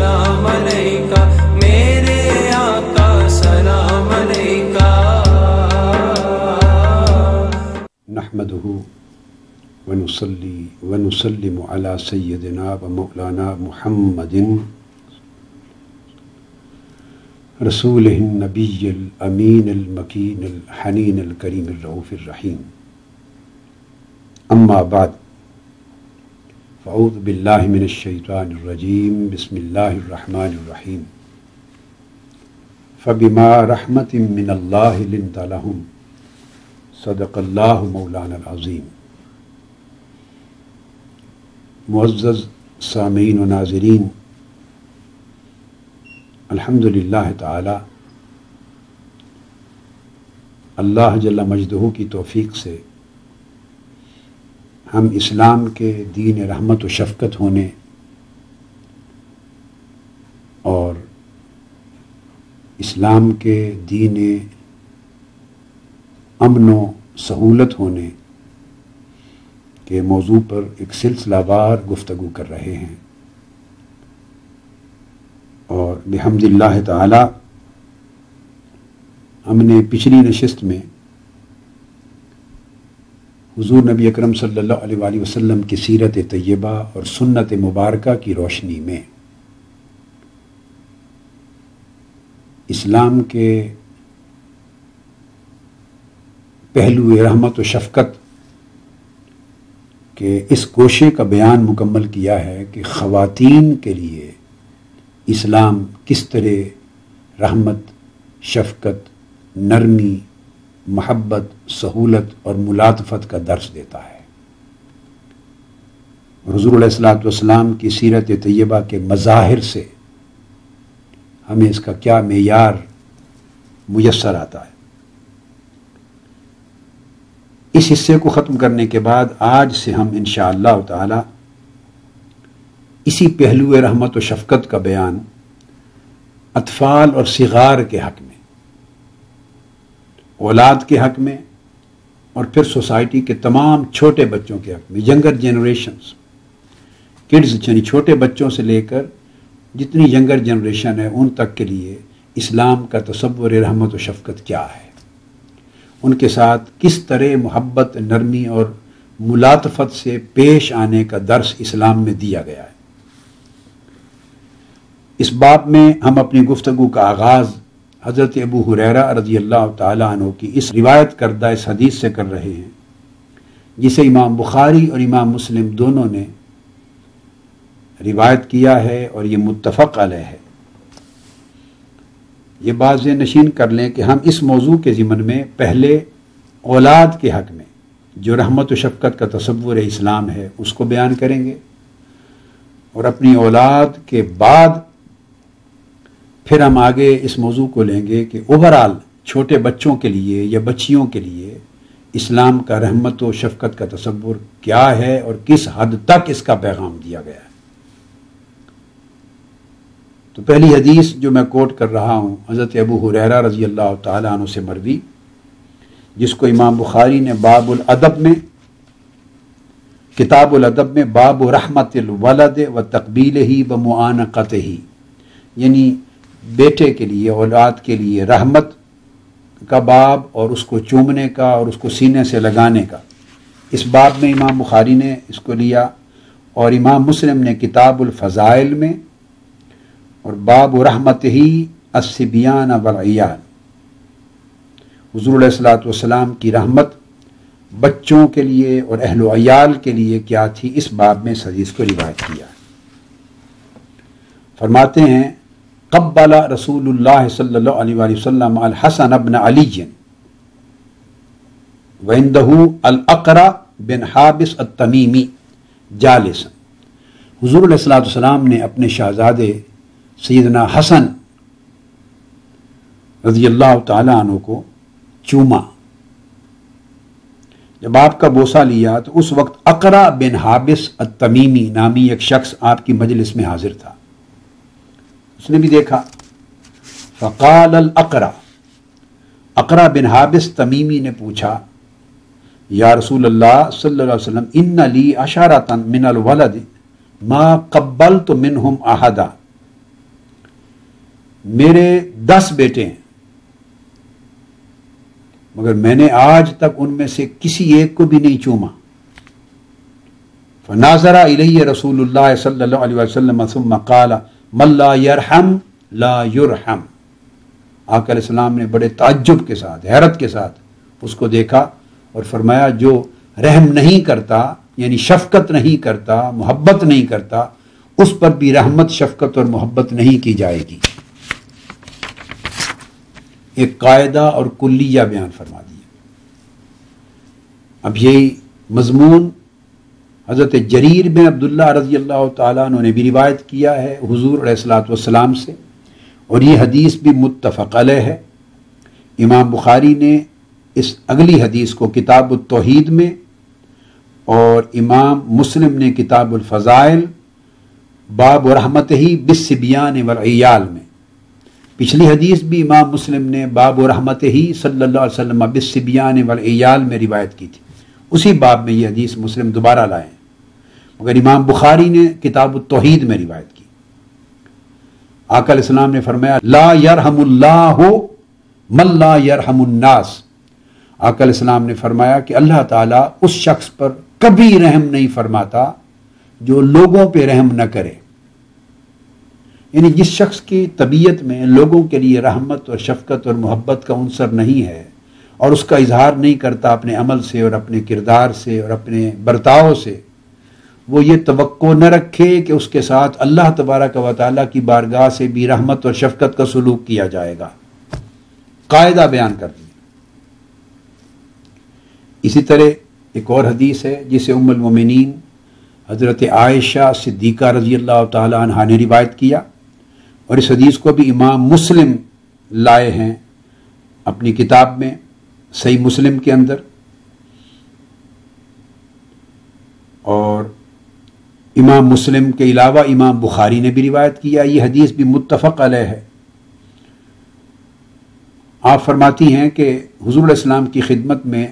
سلام علیکہ میرے آقا سلام علیکہ. نحمده ونصلي ونسلم على سيدنا ومولانا محمد رسوله النبي الأمين المكين الحنين الكريم الرؤوف الرحيم. أما بعد فأعوذ بالله من الشيطان الرجيم. بسم الله الرحمن الرحيم. فبما رحمة من الله لنت لهم صدق الله مولانا العظيم. معزز سامعین و ناظرین، الحمدللہ تعالی اللہ جل مجدہ کی توفیق سے ہم اسلام کے دین رحمت و شفقت ہونے اور اسلام کے دین امن و سہولت ہونے کے موضوع پر ایک سلسلہ وار گفتگو کر رہے ہیں، اور بحمد اللہ تعالی ہم نے پچھلی نشست میں حضور نبی اکرم صلی اللہ علیہ وآلہ وسلم کی سیرت طیبہ اور سنت مبارکہ کی روشنی میں اسلام کے پہلو رحمت و شفقت کہ اس گوشے کا بیان مکمل کیا ہے کہ خواتین کے لیے اسلام کس طرح رحمت، شفقت، نرمی، محبت، سہولت اور ملاطفت کا درس دیتا ہے. حضور علیہ الصلوۃ والسلام کی سیرت طیبہ کے مظاہر سے ہمیں اس کا کیا معیار میسر آتا ہے. اس حصے کو ختم کرنے کے بعد آج سے ہم انشاءاللہ تعالی اسی پہلو رحمت و شفقت کا بیان اطفال اور صغار کے حق میں، اولاد کے حق میں، اور پھر سوسائٹی کے تمام چھوٹے بچوں کے حق میں، ینگر جنریشنز، کڈز، یعنی چھوٹے بچوں سے لے کر جتنی ینگر جنریشن ہے ان تک کے لیے اسلام کا تصور رحمت و شفقت کیا ہے، ان کے ساتھ کس طرح محبت، نرمی اور ملاطفت سے پیش آنے کا درس اسلام میں دیا گیا ہے. اس باب میں ہم اپنی گفتگو کا آغاز حضرت ابو ہریرہ رضی اللہ تعالی عنہ کی اس روایت کردہ اس حدیث سے کر رہے ہیں، جسے امام بخاری اور امام مسلم دونوں نے روایت کیا ہے اور یہ متفق علیہ ہے. یہ بات ذہن نشین کر لیں کہ ہم اس موضوع کے ضمن میں پہلے اولاد کے حق میں جو رحمت و شفقت کا تصور اسلام ہے اس کو بیان کریں گے، اور اپنی اولاد کے بعد پھر ہم آگے اس موضوع کو لیں گے کہ اوورآل چھوٹے بچوں کے لیے یا بچیوں کے لیے اسلام کا رحمت و شفقت کا تصور کیا ہے اور کس حد تک اس کا پیغام دیا گیا ہے. تو پہلی حدیث جو میں کوٹ کر رہا ہوں حضرت ابو ہریرہ رضی اللہ تعالی عنہ سے مروی، جس کو امام بخاری نے باب الادب میں، کتاب الادب میں باب رحمت الولد و تقبیلہ و معانقتہ، یعنی بیٹے کے لیے، اولاد کے لیے رحمت کا باب اور اس کو چومنے کا اور اس کو سینے سے لگانے کا، اس باب میں امام بخاری نے اس کو لیا، اور امام مسلم نے کتاب الفضائل میں اور باب رحمتہ الصبیان والعیال، حضور علیہ الصلوۃ والسلام کی رحمت بچوں کے لیے اور اہل و عیال کے لیے کیا تھی، اس باب میں اس حدیث کو روایت کیا. فرماتے ہیں قبل رسول اللہ صلی اللہ علیہ وآلہ وسلم الحسن بن علی وعندہ الاقرع بن حابس التمیمی جالسا. حضور علیہ الصلوۃ والسلام نے اپنے شہزادے سیدنا حسن رضی اللہ تعالی عنہ کو چوما. جب آپ کا بوسہ لیا تو اس وقت اقرع بن حابس التمیمی نامی ایک شخص آپ کی مجلس میں حاضر تھا. اس نے بھی دیکھا. فقال الاقرع، اقرع بن حابس تمیمی نے پوچھا یا رسول اللہ صلی اللہ علیہ وسلم ان لی اشارۃ من الولد ما قبلت منہم احدا میرے 10 بیٹے ہیں، مگر میں نے آج تک ان میں سے کسی ایک کو بھی نہیں چوما۔ فناظر الیہ رسول اللہ صلی اللہ علیہ وسلم ثم قال من لا یرحم لا یرحم۔ آقا علیہ السلام نے بڑے تعجب کے ساتھ، حیرت کے ساتھ اس کو دیکھا اور فرمایا جو رحم نہیں کرتا، یعنی شفقت نہیں کرتا، محبت نہیں کرتا، اس پر بھی رحمت، شفقت اور محبت نہیں کی جائے گی۔ ایک قاعدہ اور کلیہ بیان فرما دیا۔ اب یہی مضمون حضرت جریر بن عبداللہ رضی اللہ تعالیٰ عنہ نے بھی روایت کیا ہے حضور علیہ الصلوۃ والسلام سے، اور یہ حدیث بھی متفق علیہ ہے۔ امام بخاری نے اس اگلی حدیث کو کتاب التوحید میں اور امام مسلم نے کتاب الفضائل باب رحمتہ بالصبیان والعیال میں، پچھلی حدیث بھی امام مسلم نے باب رحمتہ صلی اللہ علیہ وسلم بالصبیان والعیال میں روایت کی تھی، اسی باب میں یہ حدیث مسلم دوبارہ لائے ہیں، مگر امام بخاری نے کتاب التوحید میں روایت کی۔ آقا علیہ السلام نے فرمایا لا یرحم اللہ من لا یرحم الناس۔ آقا علیہ السلام نے فرمایا کہ اللہ تعالیٰ اس شخص پر کبھی رحم نہیں فرماتا جو لوگوں پہ رحم نہ کرے، یعنی جس شخص کی طبیعت میں لوگوں کے لیے رحمت اور شفقت اور محبت کا عنصر نہیں ہے اور اس کا اظہار نہیں کرتا اپنے عمل سے اور اپنے کردار سے اور اپنے برتاؤ سے، وہ یہ توقع نہ رکھے کہ اس کے ساتھ اللہ تبارک و تعالیٰ کی بارگاہ سے بھی رحمت اور شفقت کا سلوک کیا جائے گا۔ قاعدہ بیان کر دیا۔ اسی طرح ایک اور حدیث ہے جسے ام المومنین حضرت عائشہ صدیقہ رضی اللہ تعالی عنہا نے روایت کیا، اور اس حدیث کو بھی امام مسلم لائے ہیں اپنی کتاب میں صحیح مسلم کے اندر، اور امام مسلم کے علاوہ امام بخاری نے بھی روایت کیا، یہ حدیث بھی متفق علیہ ہے۔ آپ فرماتی ہیں کہ حضور علیہ السلام کی خدمت میں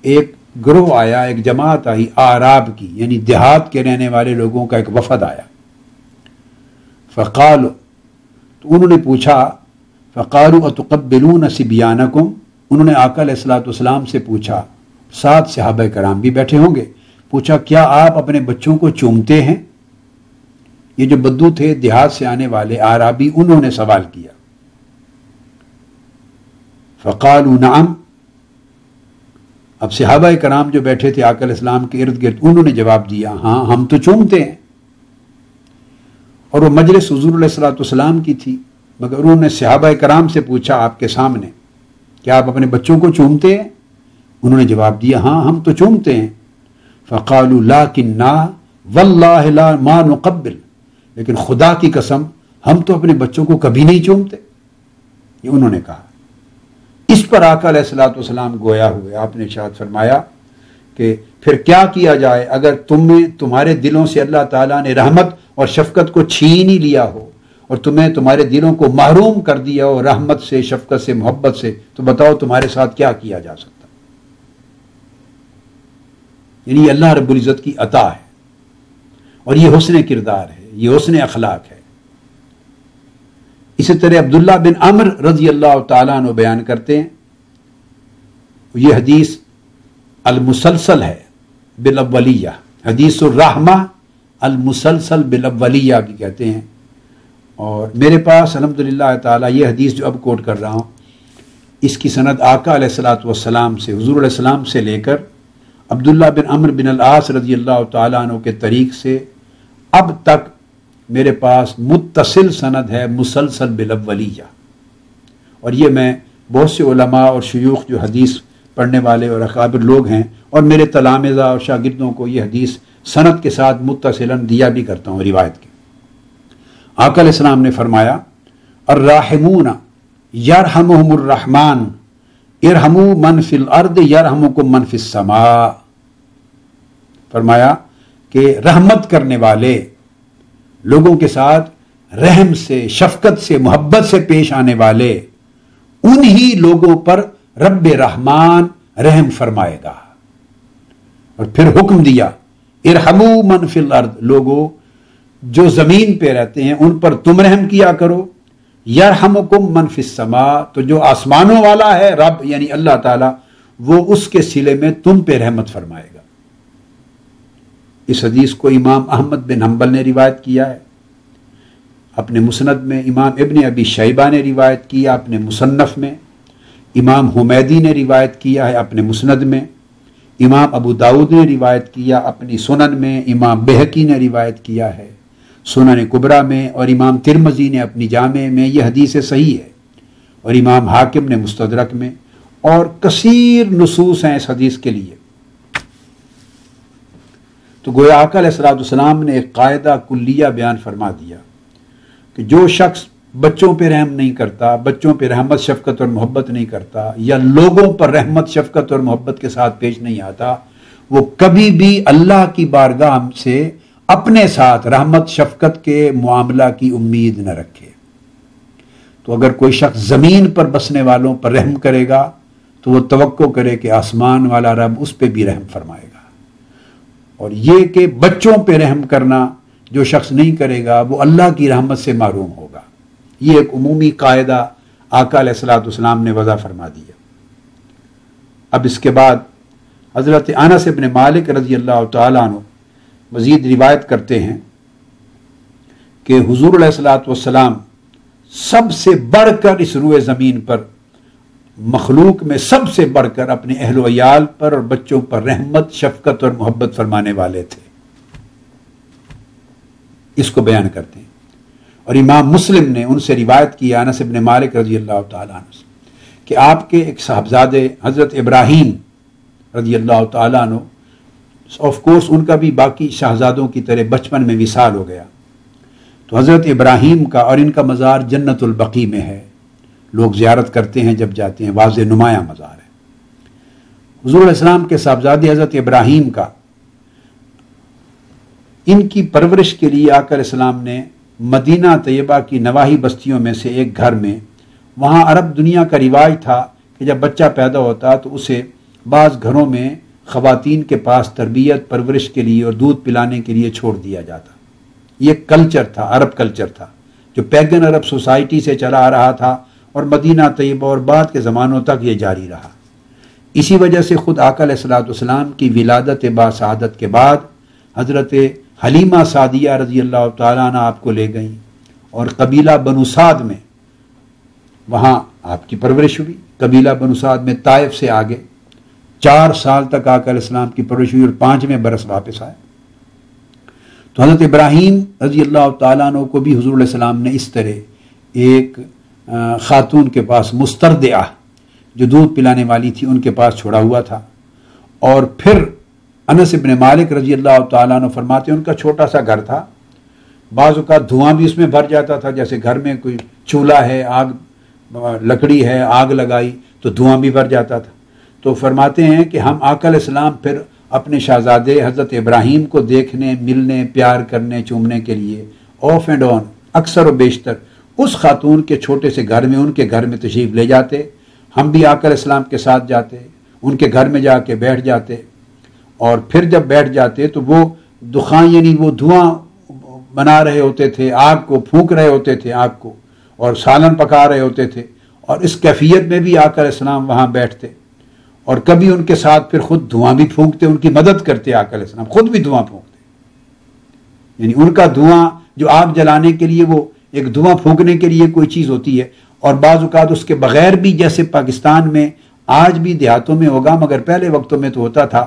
ایک گروہ آیا، ایک جماعت آئی اعراب کی، یعنی دیہات کے رہنے والے لوگوں کا ایک وفد آیا۔ فقالوا، تو انہوں نے پوچھا، فقالوا اتقبلون صبیانکم، انہوں نے آقا علیہ الصلوۃ والسلام سے پوچھا، ساتھ صحابہ کرام بھی بیٹھے ہوں گے، پوچھا کیا آپ اپنے بچوں کو چومتے ہیں؟ یہ جو بدو تھے دیہات سے آنے والے اعرابی، انہوں نے سوال کیا۔ فقالوا نعم، اب صحابہ کرام جو بیٹھے تھے آقا علیہ السلام کے ارد گرد، انہوں نے جواب دیا ہاں ہم تو چومتے ہیں۔ اور وہ مجلس حضور علیہ الصلوۃ والسلام کی تھی، مگر انہوں نے صحابہ کرام سے پوچھا آپ کے سامنے کیا آپ اپنے بچوں کو چومتے ہیں؟ انہوں نے جواب دیا ہاں ہم تو چومتے ہیں۔ فقالوا لکننا واللہ لا ما نقبل، لیکن خدا کی قسم ہم تو اپنے بچوں کو کبھی نہیں چومتے، یہ انہوں نے کہا۔ اس پر آقا علیہ الصلوۃ والسلام گویا ہوئے، آپ نے ارشاد فرمایا کہ پھر کیا کیا جائے اگر تمہارے دلوں سے اللہ تعالیٰ نے رحمت اور شفقت کو چھین ہی لیا ہو اور تمہارے دلوں کو محروم کر دیا ہو رحمت سے، شفقت سے، محبت سے، تو بتاؤ تمہارے ساتھ کیا کیا جا سکتا؟ یعنی اللہ رب العزت کی عطا ہے، اور یہ حسن کردار ہے، یہ حسن اخلاق ہے۔ اسی طرح عبداللہ بن عمر رضی اللہ تعالیٰ عنہ بیان کرتے ہیں، یہ حدیث المسلسل ہے بالاولیہ، حدیث الرحمہ المسلسل بالاولیہ بھی کہتے ہیں، اور میرے پاس الحمدللہ تعالیٰ یہ حدیث جو اب کوٹ کر رہا ہوں، اس کی سند آقا علیہ الصلوۃ والسلام سے، حضور علیہ السلام سے لے کر عبداللہ بن عمر بن العاص رضی اللہ تعالیٰ عنہ کے طریق سے اب تک میرے پاس متصل سند ہے مسلسل بالاولیہ، اور یہ میں بہت سے علماء اور شیوخ جو حدیث پڑھنے والے اور اکابر لوگ ہیں اور میرے تلامذہ اور شاگردوں کو یہ حدیث سند کے ساتھ متصلاً دیا بھی کرتا ہوں روایت کے۔ آقا علیہ السلام نے فرمایا الراحمون یرحمہم الرحمن ارحموا من فی الارض یرحمکم من فی السماء، فرمایا کہ رحمت کرنے والے لوگوں کے ساتھ رحم سے، شفقت سے، محبت سے پیش آنے والے، انہی لوگوں پر رب رحمان رحم فرمائے گا۔ اور پھر حکم دیا ارحموا من فی الارض، لوگوں جو زمین پہ رہتے ہیں ان پر تم رحم کیا کرو، یرحمکم من فی السماء، تو جو آسمانوں والا ہے رب یعنی اللہ تعالیٰ، وہ اس کے صلے میں تم پہ رحمت فرمائے گا۔ اس حدیث کو امام احمد بن حنبل نے روایت کیا ہے اپنے مسند میں، امام ابن ابی شیبہ نے روایت کیا اپنے مصنف میں، امام حمیدی نے روایت کیا ہے اپنے مسند میں، امام ابو داؤد نے روایت کیا اپنی سنن میں، امام بہقی نے روایت کیا ہے سنن کبریٰ میں، اور امام ترمذی نے اپنی جامع میں۔ یہ حدیث صحیح ہے، اور امام حاکم نے مستدرک میں، اور کثیر نصوص ہیں اس حدیث کے لیے۔ تو گویا آقا علیہ الصلوۃ والسلام نے ایک قاعدہ کلیہ بیان فرما دیا کہ جو شخص بچوں پہ رحم نہیں کرتا، بچوں پہ رحمت شفقت اور محبت نہیں کرتا، یا لوگوں پر رحمت شفقت اور محبت کے ساتھ پیش نہیں آتا، وہ کبھی بھی اللہ کی بارگاہ سے اپنے ساتھ رحمت شفقت کے معاملہ کی امید نہ رکھے۔ تو اگر کوئی شخص زمین پر بسنے والوں پر رحم کرے گا تو وہ توقع کرے کہ آسمان والا رب اس پہ بھی رحم فرمائے گا، اور یہ کہ بچوں پہ رحم کرنا جو شخص نہیں کرے گا وہ اللہ کی رحمت سے محروم ہوگا۔ یہ ایک عمومی قاعدہ آقا علیہ الصلوۃ والسلام نے وضع فرما دیا۔ اب اس کے بعد حضرت انس بن مالک رضی اللہ تعالیٰ عنہ مزید روایت کرتے ہیں کہ حضور علیہ الصلوۃ والسلام سب سے بڑھ کر اس روئے زمین پر، مخلوق میں سب سے بڑھ کر اپنے اہل و عیال پر اور بچوں پر رحمت شفقت اور محبت فرمانے والے تھے۔ اس کو بیان کرتے ہیں، اور امام مسلم نے ان سے روایت کیا انس بن مالک رضی اللہ تعالیٰ عنہ کہ آپ کے ایک صاحبزادے حضرت ابراہیم رضی اللہ تعالیٰ عنہ، آف کورس ان کا بھی باقی شہزادوں کی طرح بچپن میں وصال ہو گیا، تو حضرت ابراہیم کا اور ان کا مزار جنت البقیع میں ہے، لوگ زیارت کرتے ہیں جب جاتے ہیں، واضح نمایاں مزار ہے۔ حضور علیہ السلام کے صاحبزادے حضرت ابراہیم کا، ان کی پرورش کے لیے آقا علیہ السلام نے مدینہ طیبہ کی نواحی بستیوں میں سے ایک گھر میں، وہاں عرب دنیا کا رواج تھا کہ جب بچہ پیدا ہوتا تو اسے بعض گھروں میں خواتین کے پاس تربیت پرورش کے لیے اور دودھ پلانے کے لیے چھوڑ دیا جاتا۔ یہ کلچر تھا، عرب کلچر تھا جو پیگن عرب سوسائٹی سے چلا آ رہا تھا، اور مدینہ طیبہ اور بعد کے زمانوں تک یہ جاری رہا۔ اسی وجہ سے خود آقا علیہ الصلوۃ والسلام کی ولادت با سعادت کے بعد حضرت حلیمہ سعدیہ رضی اللہ تعالیٰ عنہ آپ کو لے گئیں، اور قبیلہ بنو سعد میں وہاں آپ کی پرورش ہوئی۔ قبیلہ بنو سعد میں طائف سے آگے 4 سال تک آقا علیہ السلام کی پرورش ہوئی، اور 5ویں برس واپس آئے۔ تو حضرت ابراہیم رضی اللہ تعالیٰ عنہ کو بھی حضور علیہ السلام نے اس طرح ایک خاتون کے پاس، مسترضعہ جو دودھ پلانے والی تھی، ان کے پاس چھوڑا ہوا تھا۔ اور پھر انس بن مالک رضی اللہ تعالیٰ عنہ فرماتے ہیں ان کا چھوٹا سا گھر تھا، بعض اوقات دھواں بھی اس میں بھر جاتا تھا، جیسے گھر میں کوئی چولہا ہے، آگ لکڑی ہے، آگ لگائی تو دھواں بھی بھر جاتا تھا۔ تو فرماتے ہیں کہ ہم آقا علیہ السلام پھر اپنے شہزادے حضرت ابراہیم کو دیکھنے، ملنے، پیار کرنے، چومنے کے لیے آف اینڈ آن اکثر و بیشتر اس خاتون کے چھوٹے سے گھر میں، ان کے گھر میں تشریف لے جاتے، ہم بھی آقا علیہ السلام کے ساتھ جاتے، ان کے گھر میں جا کے بیٹھ جاتے، اور پھر جب بیٹھ جاتے تو وہ دخان یعنی وہ دھواں بنا رہے ہوتے تھے، آگ کو پھونک رہے ہوتے تھے، آگ کو، اور سالن پکا رہے ہوتے تھے، اور اس کیفیت میں بھی آقا علیہ السلام وہاں بیٹھتے، اور کبھی ان کے ساتھ پھر خود دھواں بھی پھونکتے، ان کی مدد کرتے آقا علیہ السلام، خود بھی دھواں پھونکتے، یعنی ان کا دھواں جو آگ جلانے کے لیے، وہ ایک دھواں پھونکنے کے لیے کوئی چیز ہوتی ہے، اور بعض اوقات اس کے بغیر بھی، جیسے پاکستان میں آج بھی دیہاتوں میں ہوگا مگر پہلے وقتوں میں تو ہوتا تھا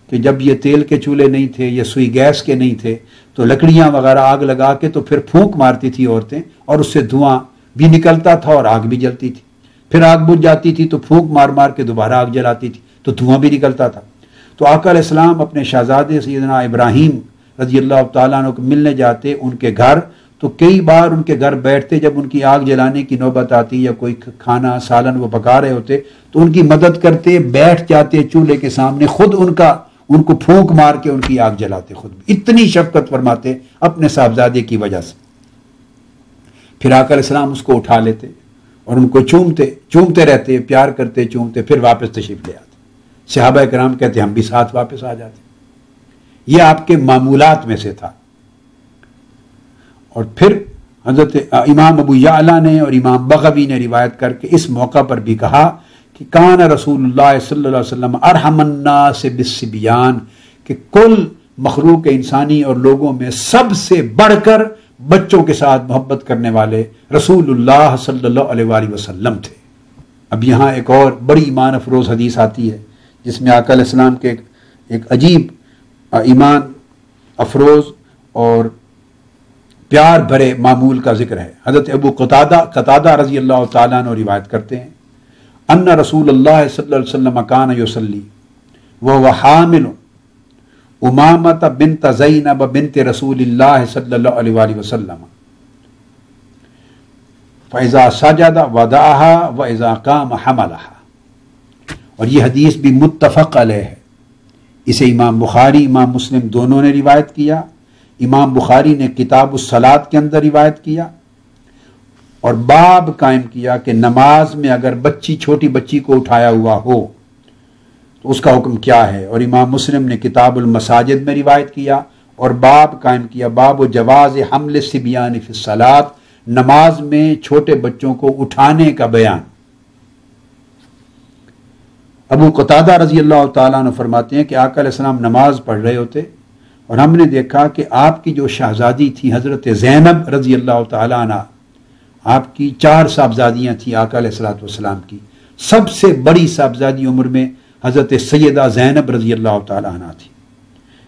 کہ جب یہ تیل کے چولہے نہیں تھے، یہ سوئی گیس کے نہیں تھے، تو لکڑیاں وغیرہ آگ لگا کے تو پھر پھونک مارتی تھی عورتیں، اور اس سے دھواں بھی نکلتا تھا اور آگ بھی جلتی تھی، پھر آگ بجھ جاتی تھی تو پھونک مار مار کے دوبارہ آگ جلاتی تھی تو دھواں بھی نکلتا تھا۔ تو آقا علیہ السلام اپنے شہزادے سیدنا ابراہیم رضی اللہ تعالیٰ عنہ کو ملنے جاتے ان کے گھر، تو کئی بار ان کے گھر بیٹھتے، جب ان کی آگ جلانے کی نوبت آتی یا کوئی کھانا سالن وہ پکا رہے ہوتے تو ان کی مدد کرتے، بیٹھ جاتے چولہے کے سامنے، خود ان کو پھونک مار کے ان کی آگ جلاتے، خود بھی اتنی شفقت فرماتے اپنے صاحبزادے کی وجہ سے۔ پھر آقا علیہ السلام اس کو اٹھا لیتے اور ان کو چومتے رہتے، پیار کرتے، چومتے، پھر واپس تشریف لے آتے۔ صحابہ کرام کہتے ہم بھی ساتھ واپس آ جاتے۔ یہ آپ کے معمولات میں سے تھا۔ اور پھر حضرت امام ابو یعلا نے اور امام بغوی نے روایت کر کے اس موقع پر بھی کہا کہ کان رسول اللہ صلی اللہ علیہ وسلم ارحم الناس بالصبیان، کہ کل مخلوق انسانی اور لوگوں میں سب سے بڑھ کر بچوں کے ساتھ محبت کرنے والے رسول اللہ صلی اللہ علیہ وآلہ وسلم تھے۔ اب یہاں ایک اور بڑی ایمان افروز حدیث آتی ہے جس میں آقا علیہ السلام کے ایک عجیب ایمان افروز اور پیار بھرے معمول کا ذکر ہے۔ حضرت ابو قتادہ رضی اللہ تعالیٰ عنہ روایت کرتے ہیں ان رسول اللہ صلی اللہ علیہ وسلم کان یصلی وهو حامل امامۃ بنت زینب بنت رسول اللہ صلی اللہ علیہ وآلہ وسلم فاذا سجد وضعها واذا قام حملها، اور یہ حدیث بھی متفق علیہ ہے۔ اسے امام بخاری امام مسلم دونوں نے روایت کیا۔ امام بخاری نے کتاب الصلاۃ کے اندر روایت کیا اور باب قائم کیا کہ نماز میں اگر چھوٹی بچی کو اٹھایا ہوا ہو تو اس کا حکم کیا ہے، اور امام مسلم نے کتاب المساجد میں روایت کیا اور باب قائم کیا باب و جواز حمل الصبیان فی الصلاۃ، نماز میں چھوٹے بچوں کو اٹھانے کا بیان۔ ابو قتادہ رضی اللہ تعالیٰ عنہ فرماتے ہیں کہ آقا علیہ السلام نماز پڑھ رہے ہوتے اور ہم نے دیکھا کہ آپ کی جو شہزادی تھی حضرت زینب رضی اللہ تعالیٰ عنہ، آپ کی 4 صاحبزادیاں تھیں آقا علیہ الصلوۃ والسلام کی، سب سے بڑی صاحبزادی عمر میں حضرت سیدہ زینب رضی اللہ تعالیٰ عنہ تھی۔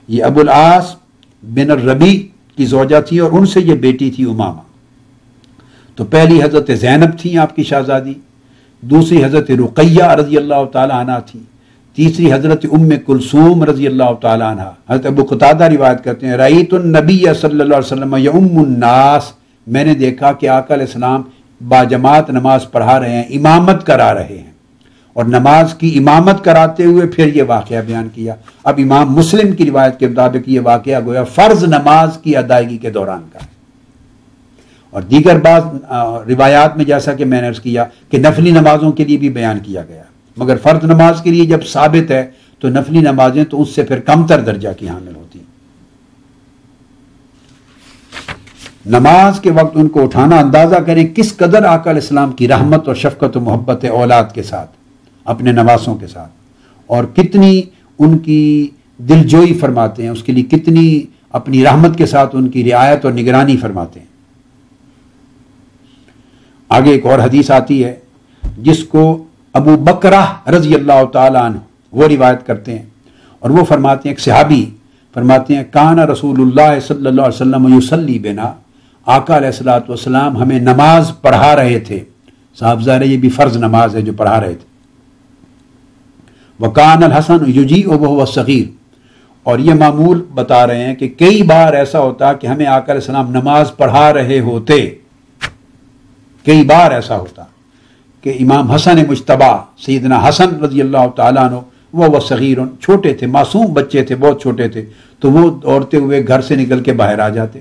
یہ ابو العاص بن الربیع کی زوجہ تھی اور ان سے یہ بیٹی تھی امامہ۔ تو پہلی حضرت زینب تھیں آپ کی شہزادی، دوسری حضرت رقیہ رضی اللہ تعالیٰ عنہ تھی، تیسری حضرت ام کلثوم رضی اللہ تعالیٰ عنہ۔ حضرت ابو قتادہ روایت کرتے ہیں رأیت النبی صلی اللہ علیہ وسلم یؤم الناس، میں نے دیکھا کہ آقا علیہ السلام باجماعت نماز پڑھا رہے ہیں، امامت کرا رہے ہیں، اور نماز کی امامت کراتے ہوئے پھر یہ واقعہ بیان کیا۔ اب امام مسلم کی روایت کے مطابق یہ واقعہ گویا فرض نماز کی ادائیگی کے دوران کا ہے، اور دیگر بعض روایات میں جیسا کہ میں نے عرض کیا کہ نفلی نمازوں کے لیے بھی بیان کیا گیا، مگر فرض نماز کے لیے جب ثابت ہے تو نفلی نمازیں تو اس سے پھر کمتر درجہ کی حامل ہوتی ہیں۔ نماز کے وقت ان کو اٹھانا، اندازہ کریں کس قدر آقا علیہ السلام کی رحمت اور شفقت و محبت اولاد کے ساتھ، اپنے نواسوں کے ساتھ، اور کتنی ان کی دلجوئی فرماتے ہیں، اس کے لیے کتنی اپنی رحمت کے ساتھ ان کی رعایت اور نگرانی فرماتے ہیں۔ آگے ایک اور حدیث آتی ہے جس کو ابو بکرہ رضی اللہ تعالیٰ عنہ وہ روایت کرتے ہیں، اور وہ فرماتے ہیں، ایک صحابی فرماتے ہیں کان رسول اللہ صلی اللہ علیہ وسلم یصلی بنا، آقا علیہ الصلوۃ والسلام ہمیں نماز پڑھا رہے تھے۔ صاحب ظاہر یہ بھی فرض نماز ہے جو پڑھا رہے تھے۔ وکان الحسن یجیء وهو صغیر، اور یہ معمول بتا رہے ہیں کہ کئی بار ایسا ہوتا کہ ہمیں آقا علیہ السلام نماز پڑھا رہے ہوتے، کئی بار ایسا ہوتا کہ امام حسن مجتبی سیدنا حسن رضی اللہ تعالیٰ عنہ وہ صغیر، چھوٹے تھے، معصوم بچے تھے، بہت چھوٹے تھے، تو وہ دوڑتے ہوئے گھر سے نکل کے باہر آ جاتے۔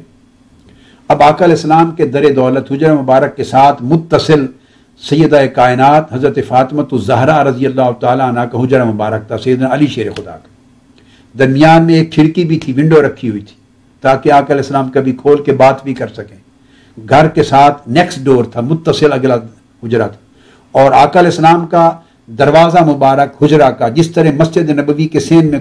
اب آقا علیہ السلام کے در دولت حجر مبارک کے ساتھ متصل سیدہ کائنات حضرت فاطمۃ الزہرا رضی اللہ تعالیٰ عنہ کا حجر مبارک تھا، سیدنا علی شیر خدا کا۔ درمیان میں ایک کھڑکی بھی تھی، ونڈو رکھی ہوئی تھی تاکہ آقا علیہ السلام کبھی کھول کے بات بھی کر سکیں۔ گھر کے ساتھ نیکسٹ ڈور تھا، متصل اگلا حجرہ تھا، اور آقا علیہ السلام کا دروازہ مبارک حجرہ کا جس طرح مسجد نبوی کے سین میں